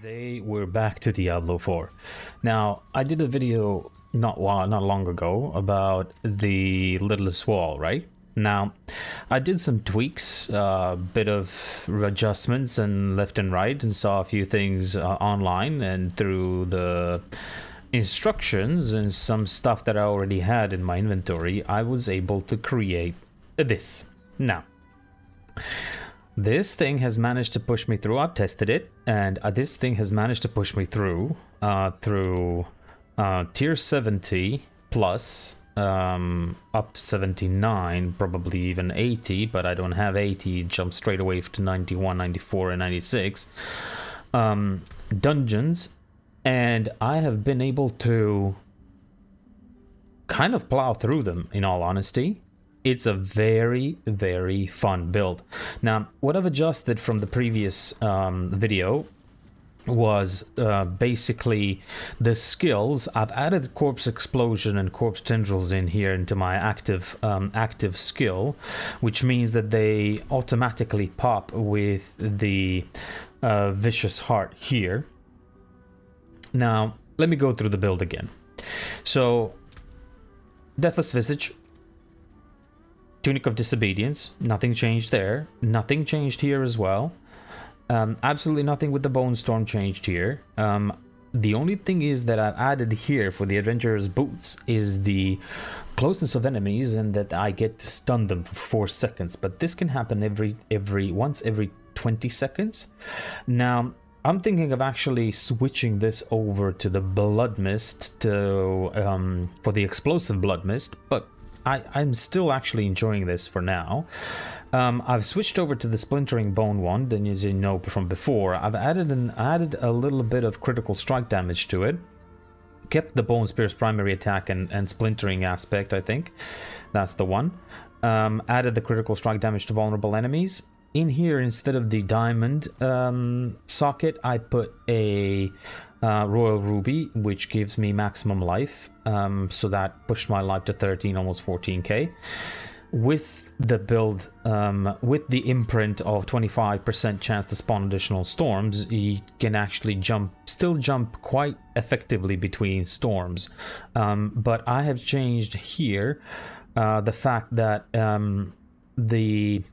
Today we're back to Diablo 4. Now, I did a video not long ago about the Lidless Wall, right? Now, I did some tweaks, a bit of adjustments and left and right, and saw a few things online and through the instructions and some stuff that I already had in my inventory, I was able to create this. Now, this thing has managed to push me through. I've tested it, and this thing has managed to push me through tier 70 plus up to 79, probably even 80, but I don't have 80. Jump straight away to 91, 94, and 96 dungeons, and I have been able to kind of plow through them, in all honesty. It's a very, very fun build. Now, what I've adjusted from the previous video was basically the skills. I've added Corpse Explosion and Corpse Tendrils in here into my active skill, which means that they automatically pop with the Vicious Heart here. Now, let me go through the build again. So, Deathless Visage, Tunic of Disobedience, nothing changed there. Nothing changed here as well. Absolutely nothing with the Bone Storm changed here. The only thing is that I've added here for the Adventurer's Boots is the closeness of enemies, and that I get to stun them for 4 seconds. But this can happen once every 20 seconds. Now, I'm thinking of actually switching this over to the Blood Mist for the explosive Blood Mist, but I'm still actually enjoying this for now. I've switched over to the Splintering Bone Wand, and as you know from before, I've added a little bit of critical strike damage to it. Kept the Bone Spear's primary attack and splintering aspect, I think. That's the one. Added the critical strike damage to vulnerable enemies. In here, instead of the diamond socket, I put a Royal Ruby, which gives me maximum life, so that pushed my life to 13, almost 14k. With the build, with the imprint of 25% chance to spawn additional storms, you can actually still jump quite effectively between storms. But I have changed here the fact that the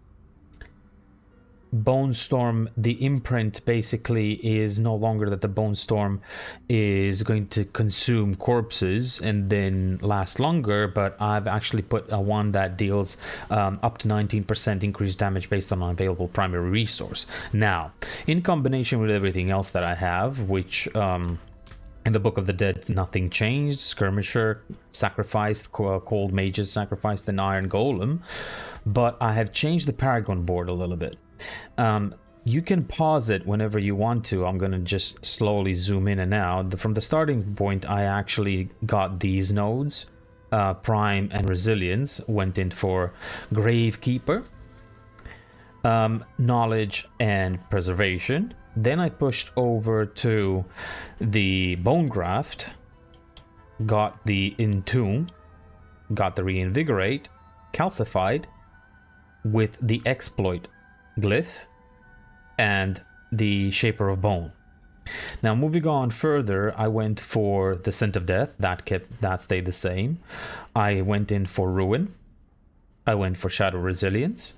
Bone Storm, the imprint basically is no longer that the Bone Storm is going to consume corpses and then last longer, but I've actually put a one that deals up to 19% increased damage based on an available primary resource. Now, in combination with everything else that I have, which in the Book of the Dead, nothing changed. Skirmisher sacrificed, Cold Mages sacrificed an Iron Golem, but I have changed the Paragon board a little bit. You can pause it whenever you want to. I'm going to just slowly zoom in and out. From the starting point, I actually got these nodes. Prime and Resilience went in for Gravekeeper, Knowledge and Preservation. Then I pushed over to the Bone Graft, got the Entomb, got the Reinvigorate, Calcified, with the Exploit glyph and the Shaper of Bone. Now, moving on further, I went for the Scent of Death. That stayed the same. I went in for Ruin. I went for Shadow Resilience.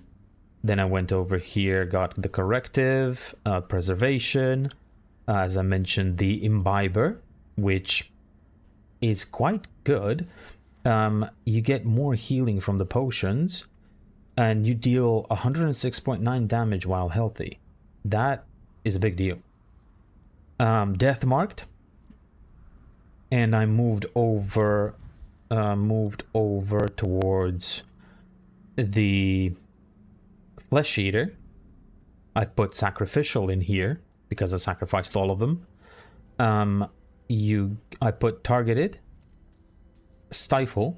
Then I went over here, got the Corrective, Preservation, as I mentioned, the Imbiber, which is quite good. You get more healing from the potions, and you deal 106.9 damage while healthy. That is a big deal. Death Marked, and I moved over towards the Flesh Eater. I put Sacrificial in here because I sacrificed all of them. I put Targeted, Stifle,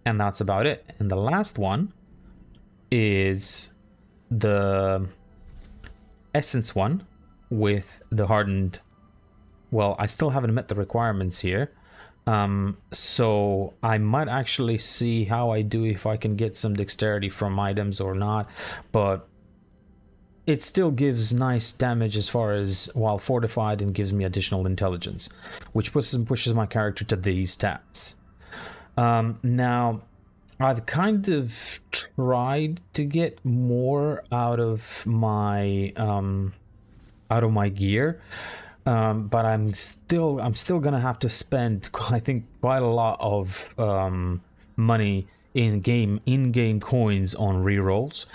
and that's about it. And the last one is the Essence one with the Hardened. Well, I still haven't met the requirements here, so I might actually see how I do if I can get some dexterity from items or not, but it still gives nice damage as far as while fortified, and gives me additional intelligence, which pushes my character to these stats. Now, I've kind of tried to get more out of my gear, but I'm still gonna have to spend, I think, quite a lot of money in-game coins on rerolls,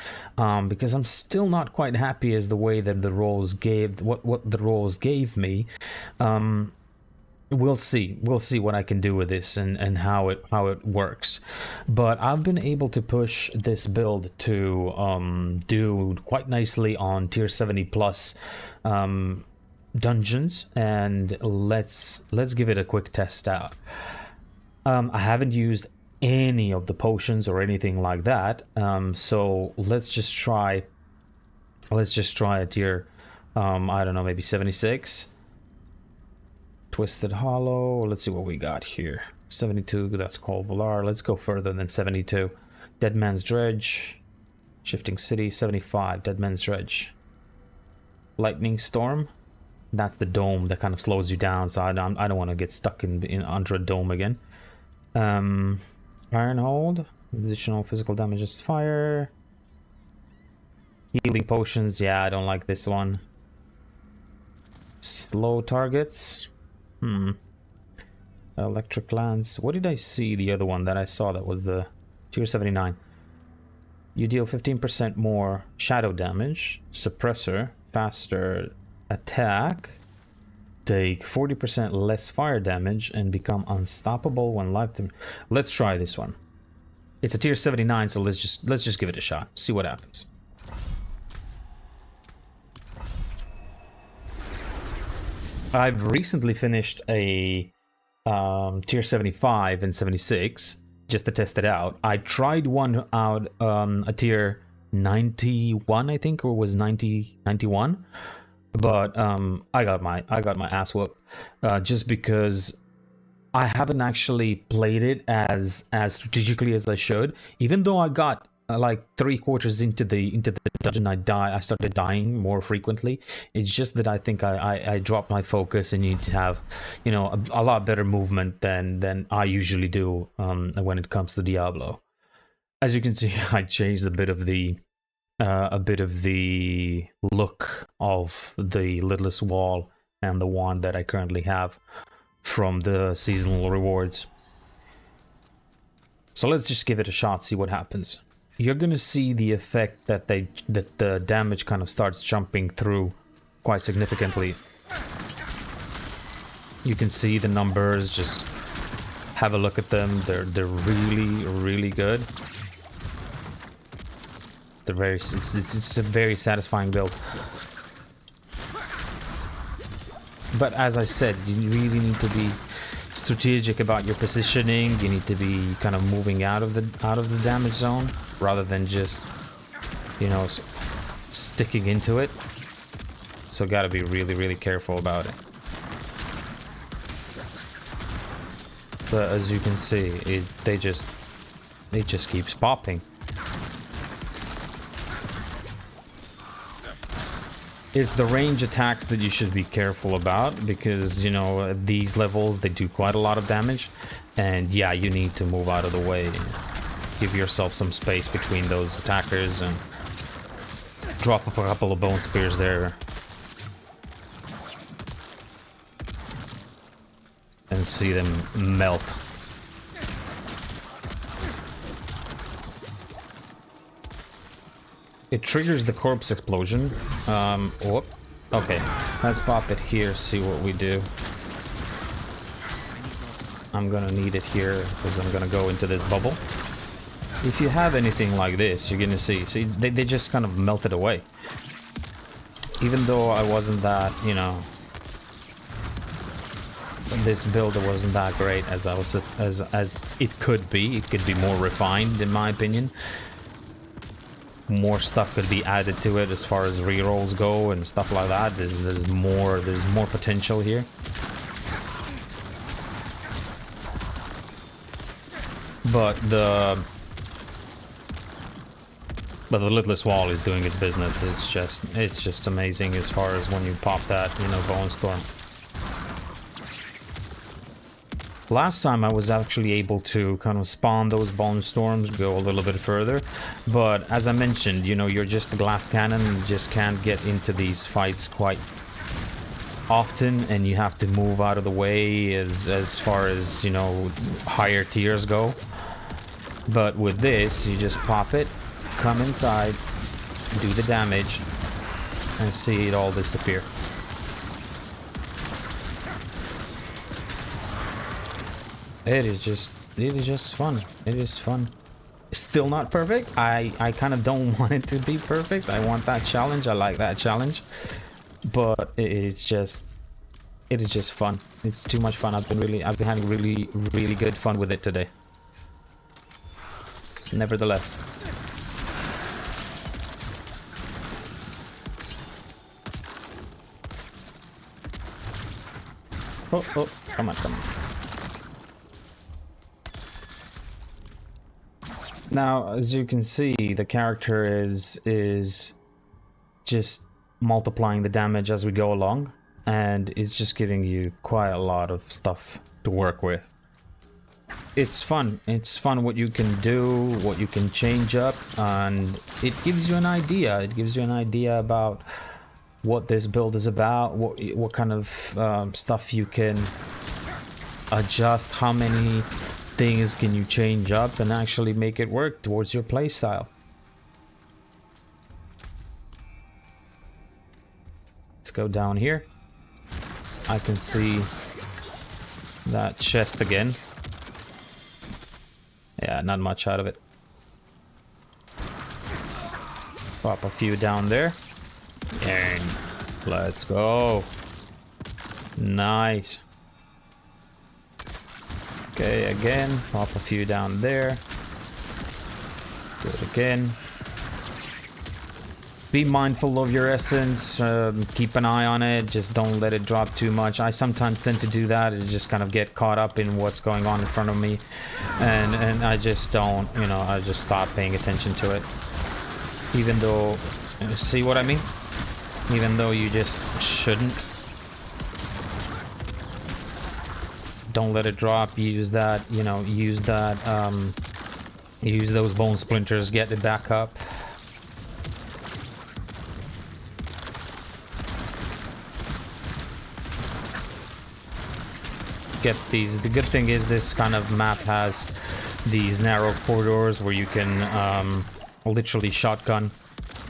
because I'm still not quite happy as the way that the rolls gave what the rolls gave me. We'll see what I can do with this and how it works, but I've been able to push this build to do quite nicely on tier 70 plus dungeons, and let's give it a quick test out. I haven't used any of the potions or anything like that, so let's just try a tier I don't know, maybe 76. Twisted Hollow, let's see what we got here. 72, that's called Valar. Let's go further than 72. Dead Man's Dredge, Shifting City. 75, Dead Man's Dredge. Lightning Storm, that's the dome that kind of slows you down, so I don't want to get stuck in under a dome again. Ironhold, additional physical damage as fire. Healing potions, yeah, I don't like this one. Slow targets. Electric Lance. What did I see? The other one that I saw that was the tier 79. You deal 15% more shadow damage. Suppressor. Faster attack. Take 40% less fire damage and become unstoppable when lifetime. Let's try this one. It's a tier 79, so let's just give it a shot. See what happens. I've recently finished a tier 75 and 76 just to test it out. I tried one out, a tier 91, I think, or was 91, but I got my ass whooped just because I haven't actually played it as strategically as I should. Even though I got like 3/4 into the dungeon, I started dying more frequently. It's just that I think I dropped my focus and need to have, you know, a lot better movement than I usually do when it comes to Diablo. As you can see, I changed a bit of the look of the Lidless Wall and the wand that I currently have from the seasonal rewards. So let's just give it a shot, see what happens. You're gonna see the effect that the damage kind of starts jumping through quite significantly. You can see the numbers, just have a look at them. They're really good. It's a very satisfying build. But as I said, you really need to be strategic about your positioning. You need to be kind of moving out of the damage zone rather than just, you know, sticking into it. So gotta be really careful about it. But as you can see, it just keeps popping. It's the range attacks that you should be careful about, because, you know, at these levels they do quite a lot of damage, and yeah, you need to move out of the way. Give yourself some space between those attackers and drop up a couple of bone spears there. And see them melt. It triggers the corpse explosion. Whoop. Okay, let's pop it here, see what we do. I'm gonna need it here because I'm gonna go into this bubble. If you have anything like this, you're gonna see they just kind of melted away. Even though I wasn't that, you know, this build wasn't that great as it could be. It could be more refined, in my opinion. More stuff could be added to it as far as rerolls go and stuff like that. There's more potential here. But But the Lidless Wall is doing its business. It's just amazing as far as when you pop that, you know, Bone Storm. Last time I was actually able to kind of spawn those Bone Storms, go a little bit further. But as I mentioned, you know, you're just the glass cannon, you just can't get into these fights quite often, and you have to move out of the way as far as, you know, higher tiers go. But with this, you just pop it, come inside, do the damage, and see it all disappear. It is just fun. It is fun. Still not perfect. I kind of don't want it to be perfect. I want that challenge. I like that challenge. But it is just fun. It's too much fun. I've been having really good fun with it today. Nevertheless. Oh, come on. Now, as you can see, the character is just multiplying the damage as we go along, and it's just giving you quite a lot of stuff to work with. It's fun. It's fun what you can do, what you can change up, and it gives you an idea. It gives you an idea about what this build is about, what kind of stuff you can adjust, how many things can you change up and actually make it work towards your playstyle. Let's go down here. I can see that chest again. Yeah, not much out of it. Pop a few down there. And let's go. Nice. Okay, again, pop a few down there. Do it again. Be mindful of your essence, keep an eye on it, just don't let it drop too much. I sometimes tend to do that, and just kind of get caught up in what's going on in front of me. And I just don't, you know, I just stop paying attention to it. Even though, see what I mean? Even though you just shouldn't. Don't let it drop, use that, you know, use those bone splinters, get it back up. Get these. The good thing is this kind of map has these narrow corridors where you can literally shotgun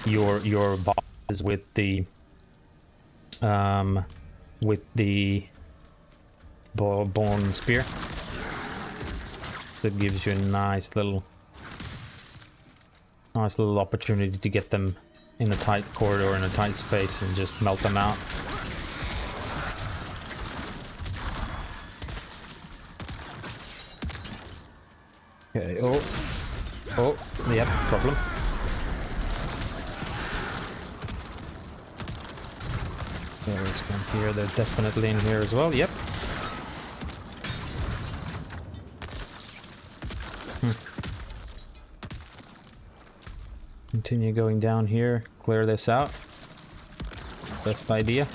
your bosses with the bone spear. That gives you a nice little opportunity to get them in a tight corridor, in a tight space, and just melt them out. Okay, oh, yep, problem. Let's come here, they're definitely in here as well, yep. Continue going down here, clear this out. Best idea.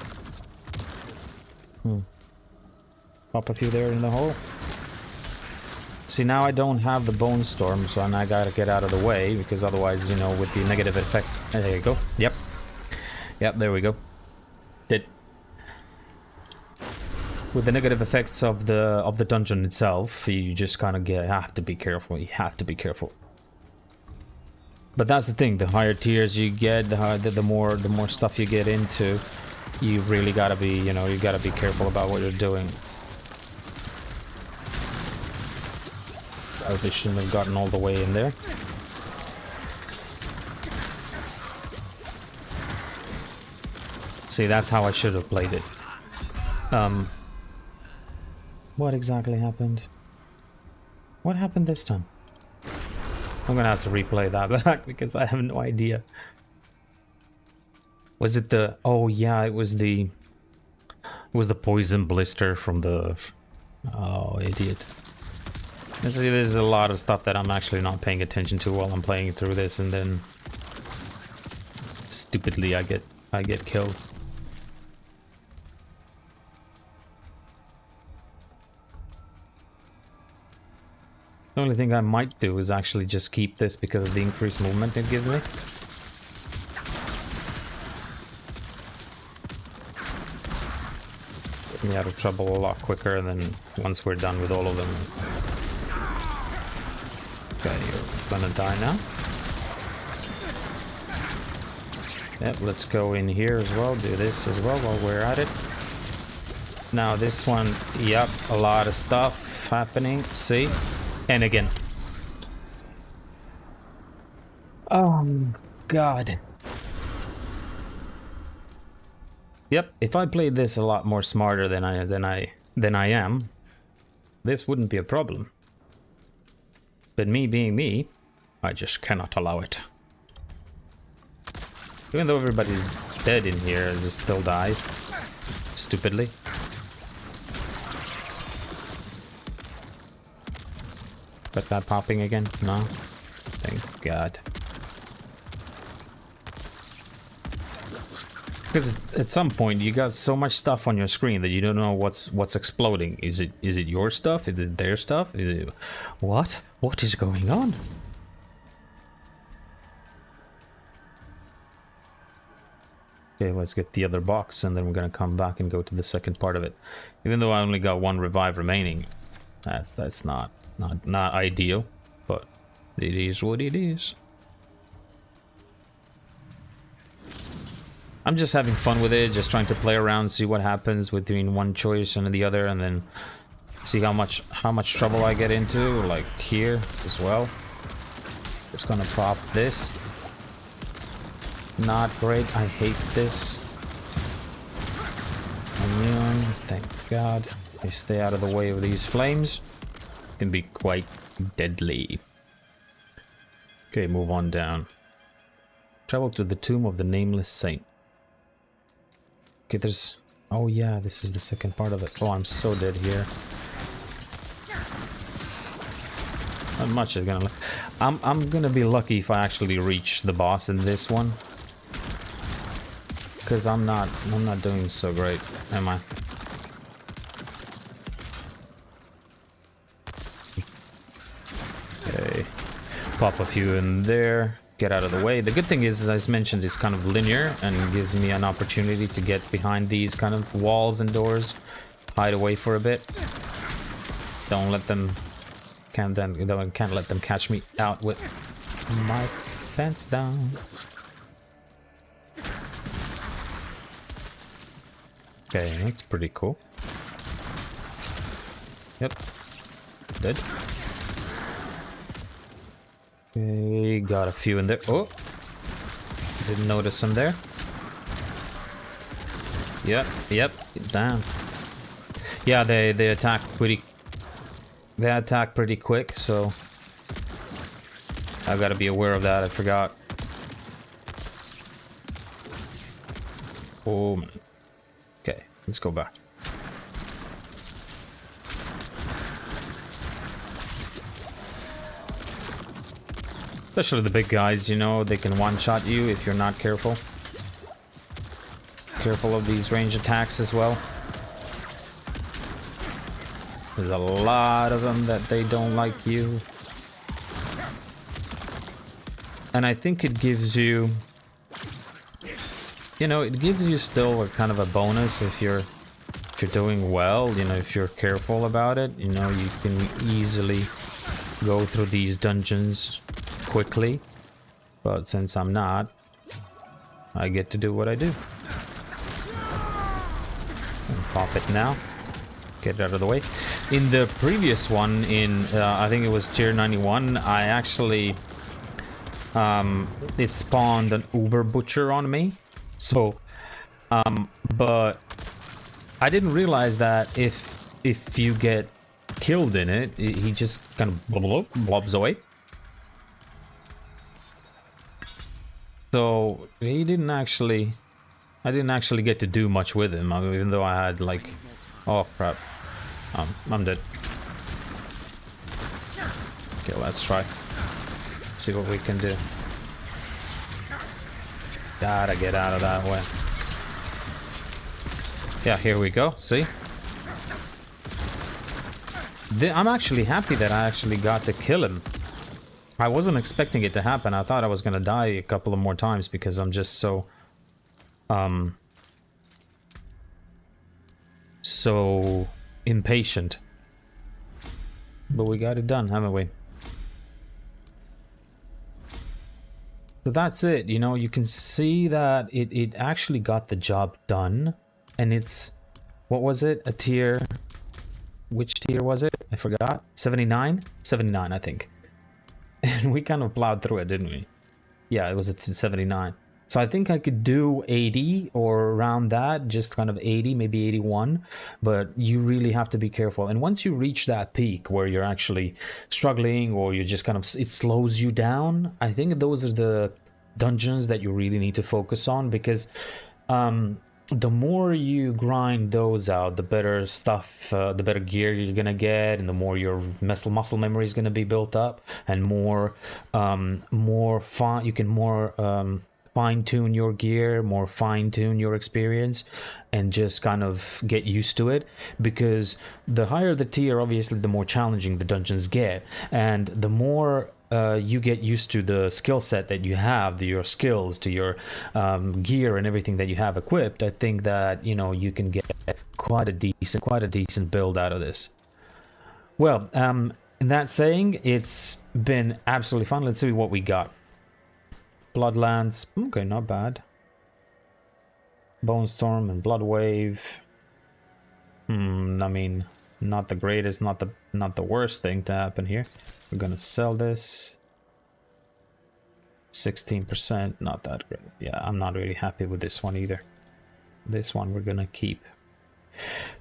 Pop a few there in the hole. See, now I don't have the bone storm, so I gotta get out of the way, because otherwise, you know, with the negative effects... There you go. Yep. Yep, there we go. With the negative effects of the dungeon itself, you just kind of have to be careful. You have to be careful. But that's the thing. The higher tiers you get, the more stuff you get into, you really gotta be, you know, you gotta be careful about what you're doing. They shouldn't have gotten all the way in there. See, that's how I should have played it. What exactly happened? What happened this time? I'm gonna have to replay that back because I have no idea. Was it the... Oh yeah, it was the poison blister from the... Oh, idiot. See, there's a lot of stuff that I'm actually not paying attention to while I'm playing through this, and then stupidly I get killed. The only thing I might do is actually just keep this because of the increased movement it gives me. Get me out of trouble a lot quicker than once we're done with all of them. Okay, you're gonna die now. Yep, let's go in here as well, do this as well while we're at it. Now this one, yep, a lot of stuff happening, see? And again. Oh god. Yep, if I played this a lot more smarter than I am, this wouldn't be a problem. But me being me, I just cannot allow it. Even though everybody's dead in here, I just still die. Stupidly. But that popping again? No? Thank God. Because at some point you got so much stuff on your screen that you don't know what's exploding. Is it your stuff? Is it their stuff? Is it what? What is going on? Okay, let's get the other box and then we're gonna come back and go to the second part of it. Even though I only got one revive remaining, that's not ideal, but it is what it is. I'm just having fun with it, just trying to play around, see what happens between one choice and the other, and then see how much trouble I get into, like here as well. It's gonna pop this. Not great. I hate this. Immune. Thank God. I stay out of the way of these flames. Can be quite deadly. Okay, move on down. Travel to the tomb of the nameless saint. Okay, there's... Oh yeah, this is the second part of it. Oh, I'm so dead here. Not much is gonna... I'm gonna be lucky if I actually reach the boss in this one. Because I'm not doing so great, am I? Okay. Pop a few in there. Get out of the way. The good thing is, as I mentioned, it's kind of linear and gives me an opportunity to get behind these kind of walls and doors. Hide away for a bit. Don't let them... Can't let them catch me out with my pants down. Okay, that's pretty cool. Yep. Dead. Okay, got a few in there. Oh! Didn't notice them there. Yep, damn. Yeah, they attack pretty... They attack pretty quick, so... I've got to be aware of that, I forgot. Oh, man. Okay, let's go back. Especially the big guys, you know, they can one-shot you if you're not careful. Careful of these range attacks as well. There's a lot of them that they don't like you. And I think it gives you... You know, it gives you still a kind of a bonus if you're doing well, you know, if you're careful about it. You know, you can easily go through these dungeons quickly. But since I'm not, I get to do what I do. And pop it now. Get it out of the way. In the previous one, in I think it was tier 91, I actually it spawned an Uber Butcher on me. So, but I didn't realize that if you get killed in it, he just kind of blobs away. So he didn't actually, I didn't actually get to do much with him, even though I had like, oh crap, I'm dead. Okay, let's try. See what we can do. Gotta get out of that way. Yeah, here we go. See? I'm actually happy that I actually got to kill him. I wasn't expecting it to happen. I thought I was gonna die a couple of more times because I'm just so... so impatient. But we got it done, haven't we? So that's it, you know, you can see that it actually got the job done. And it's... what was it? A tier... which tier was it? I forgot. 79? 79, I think. And we kind of plowed through it, didn't we? Yeah, it was at 79. So I think I could do 80 or around that, just kind of 80, maybe 81. But you really have to be careful. And once you reach that peak where you're actually struggling or you just kind of, it slows you down, I think those are the dungeons that you really need to focus on, because the more you grind those out, the better stuff, the better gear you're gonna get, and the more your muscle memory is gonna be built up, and more you can more fine-tune your gear, more fine-tune your experience, and just kind of get used to it. Because the higher the tier, obviously, the more challenging the dungeons get, and the more you get used to the skill set that you have, to your skills, to your gear and everything that you have equipped. I think that, you know, you can get quite a decent build out of this. Well, in that saying, it's been absolutely fun. Let's see what we got. Bloodlands, okay, not bad. Bone Storm and Blood Wave. I mean, not the greatest, not the worst thing to happen here. We're gonna sell this. 16%, not that great. Yeah, I'm not really happy with this one either. This one we're gonna keep.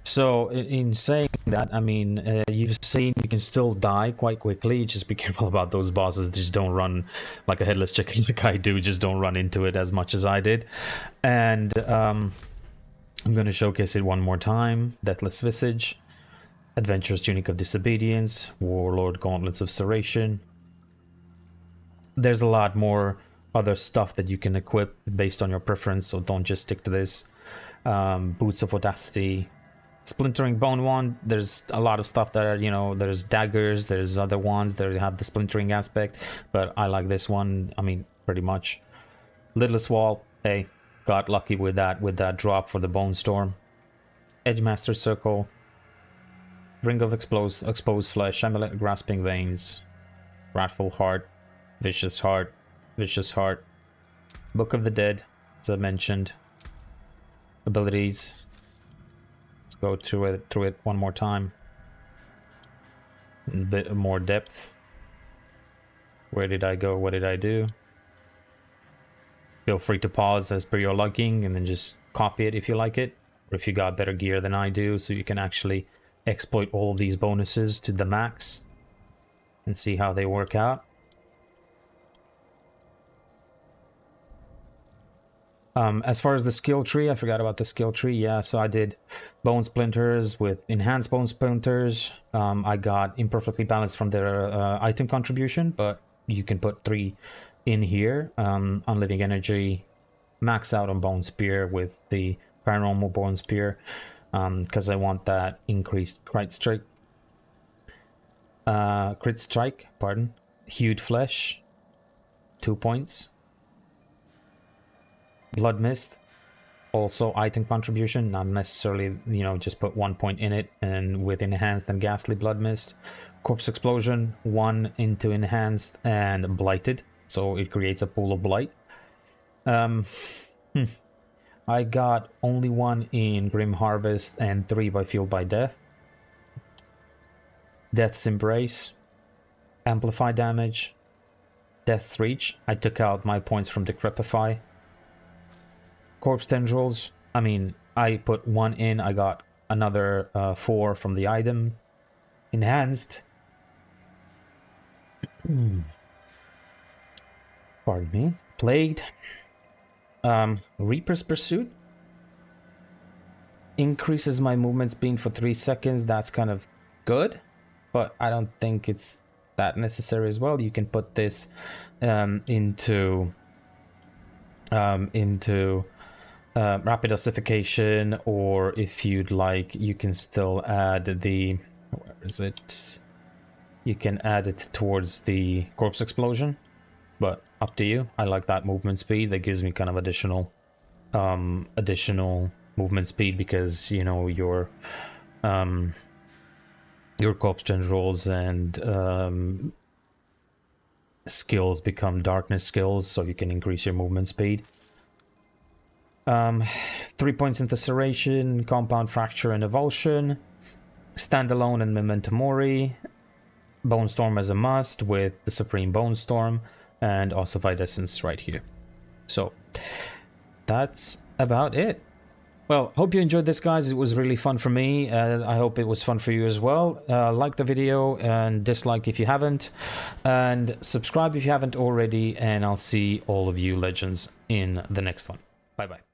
So in saying that, I mean, you've seen you can still die quite quickly. Just be careful about those bosses. Just don't run like a headless chicken like I do. Just don't run into it as much as I did. And I'm gonna showcase it one more time. Deathless Visage, Adventurous Tunic of Disobedience, Warlord Gauntlets of Serration. There's a lot more other stuff that you can equip based on your preference, so don't just stick to this. Boots of Audacity, Splintering Bone Wand. There's a lot of stuff that are, you know, there's daggers, there's other ones that have the splintering aspect, but I like this one, I mean, pretty much. Lidless Wall, hey, got lucky with that drop for the Bone Storm. Edgemaster Circle, Ring of Exposed Flesh, Amulet Grasping Veins, Wrathful Heart, Vicious Heart, Book of the Dead, as I mentioned. Abilities. Let's go through it one more time. A bit more depth. Where did I go? What did I do? Feel free to pause as per your liking and then just copy it if you like it. Or if you got better gear than I do, so you can actually exploit all of these bonuses to the max and see how they work out. As far as the skill tree, I forgot about the skill tree. Yeah, so I did Bone Splinters with Enhanced Bone Splinters. I got Imperfectly Balanced from their item contribution, but you can put 3 in here. Unliving Energy, max out on Bone Spear with the Paranormal Bone Spear, because I want that increased crit strike. Pardon. Hewed Flesh, 2 points. Blood Mist, also item contribution, not necessarily, you know, just put 1 point in it, and with Enhanced and Ghastly Blood Mist. Corpse Explosion, 1 into Enhanced and Blighted, so it creates a pool of blight. I got only 1 in Grim Harvest and 3 by Fueled by Death. Death's Embrace, Amplify Damage, Death's Reach. I took out my points from Decrepify. Corpse Tendrils, I mean, I put 1 in, I got another 4 from the item. Enhanced. Pardon me. Plagued. Reaper's Pursuit. Increases my movement speed for 3 seconds, that's kind of good, but I don't think it's that necessary as well. You can put this into into rapid ossification, or if you'd like, you can still add the, where is it? You can add it towards the corpse explosion, but up to you. I like that movement speed. That gives me kind of additional movement speed, because you know your corpse gen rolls and skills become darkness skills, so you can increase your movement speed. 3 points in Tesseration, Compound Fracture and Evulsion, Standalone and Memento Mori, Bone Storm as a must with the Supreme Bone Storm, and Ossified Essence right here. So that's about it. Well, hope you enjoyed this, guys. It was really fun for me. I hope it was fun for you as well. Like the video and dislike if you haven't, and subscribe if you haven't already, and I'll see all of you legends in the next one. Bye bye.